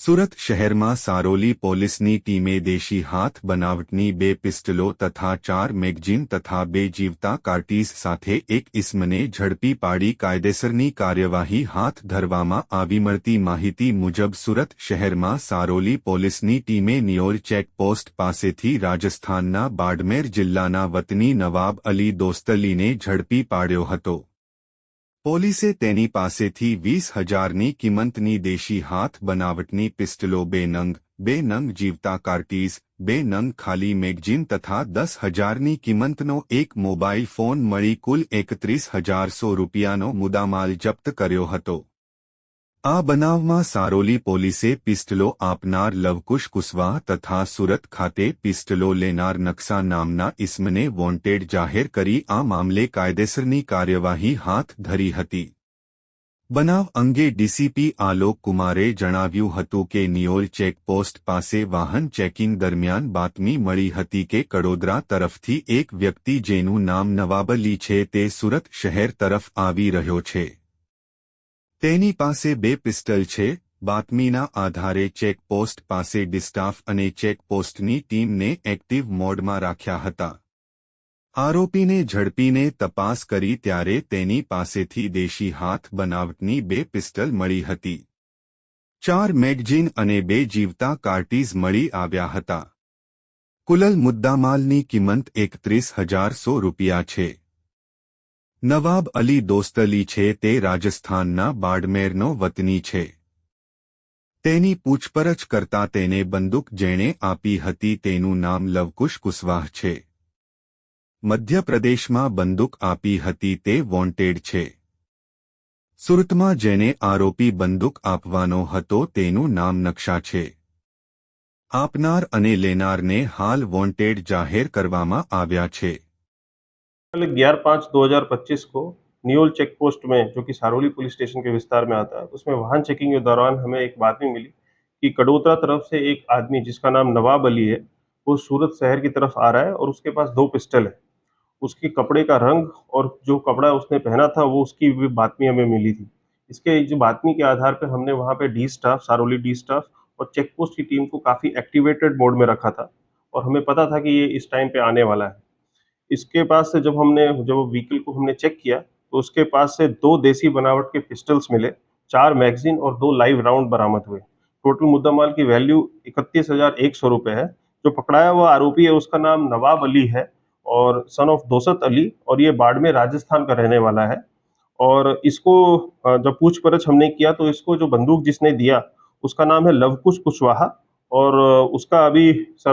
સુરત શહેરમાં સારોલી પોલીસની ટીમે દેશી હાથ બનાવટની 2 પિસ્ટલો તથા 4 મેગઝીન તથા 2 જીવતા કાર્ટીઝ સાથે એક ઇસમને ઝડપી પાડી કાયદેસરની કાર્યવાહી હાથ ધરવામાં આવી। મળતી માહિતી મુજબ સુરત શહેરમાં સારોલી પોલીસની ટીમે નિયોલ ચેકપોસ્ટ પાસેથી રાજસ્થાનના બાડમેર જિલ્લાના વતની નવાબ અલી દોસ્તલીને ઝડપી પાડ્યો હતો। પોલીસે તેની પાસેથી 20,000ની કિંમતની દેશી હાથ બનાવટની પિસ્ટલો 2 નંગ, 2 નંગ જીવતા કાર્ટીઝ, 2 નંગ ખાલી મેગઝીન તથા 10,000ની કિંમતનો એક મોબાઈલ ફોન મળી કુલ 31,100 રૂપિયાનો મુદ્દામાલ જપ્ત કર્યો હતો। આ બનાવમાં સારોલી પોલીસે પિસ્ટલો આપનાર લવકુશ કુશવાહ તથા સુરત ખાતે પિસ્ટલો લેનાર નકશા નામના ઇસમને વોન્ટેડ જાહેર કરી આ મામલે કાયદેસરની કાર્યવાહી હાથ ધરી હતી। બનાવ અંગે ડીસીપી આલોક કુમારે જણાવ્યું હતું કે નિયોલ ચેકપોસ્ટ પાસે વાહન ચેકિંગ દરમિયાન બાતમી મળી હતી કે કડોદરા તરફથી એક વ્યક્તિ જેનું નામ નવાબ અલી છે તે સુરત શહેર તરફ આવી રહ્યો છે। તેની પાસે 2 પિસ્ટલ છે। બાતમીના આધારે ચેકપોસ્ટ પાસે ડિસ્ટાફ અને ચેકપોસ્ટની ટીમને એક્ટિવ મોડમાં રાખ્યા હતા। આરોપીને ઝડપીને તપાસ કરી ત્યારે તેની પાસેથી દેશી હાથ બનાવટની 2 પિસ્ટલ મળી હતી। 4 મેગઝીન અને 2 જીવતા કાર્ટીઝ મળી આવ્યા હતા। કુલ મુદ્દામાલની કિંમત 31,100 રૂપિયા છે। નવાબ અલી દોસ્તલી છે તે રાજસ્થાનના બાડમેરનો વતની છે। તેની પૂછપરછ કરતા તેને બંદૂક જેણે આપી હતી તેનું નામ લવકુશ કુશવાહ છે। મધ્યપ્રદેશમાં બંદૂક આપી હતી તે વોન્ટેડ છે। સુરતમાં જેને આરોપી બંદૂક આપવાનો હતો તેનું નામ નકશા છે। આપનાર અને લેનારને હાલ વોન્ટેડ જાહેર કરવામાં આવ્યા છે। 11/5/2025 को नियोल चेक पोस्ट में, जो कि सारोली पुलिस स्टेशन के विस्तार में आता है, उसमें वाहन चेकिंग के दौरान हमें एक बातमी मिली कि कड़ोदरा तरफ से एक आदमी जिसका नाम नवाब अली है, वो सूरत शहर की तरफ आ रहा है और उसके पास 2 पिस्टल है। उसके कपड़े का रंग और जो कपड़ा उसने पहना था वो उसकी भी बातमी हमें मिली थी। इसके जो बातमी के आधार पर हमने वहाँ पे D staff, Saroli D staff और चेक पोस्ट की टीम को काफ़ी एक्टिवेटेड मोड में रखा था और हमें पता था कि ये इस टाइम पे आने वाला है। इसके पास से जब व्हीकल को हमने चेक किया तो उसके पास से 2 देसी बनावट के पिस्टल्स मिले, 4 मैगजीन और 2 लाइव राउंड बरामद हुए। टोटल मुद्दामाल की वैल्यू 31,100 रुपये है। जो पकड़ाया हुआ आरोपी है उसका नाम नवाब अली है और सन ऑफ दोसत अली, और ये बाड़मेर राजस्थान का रहने वाला है। और इसको जब पूछपरछ हमने किया तो इसको जो बंदूक जिसने दिया उसका नाम है लवकुश कुशवाहा और उसका अभी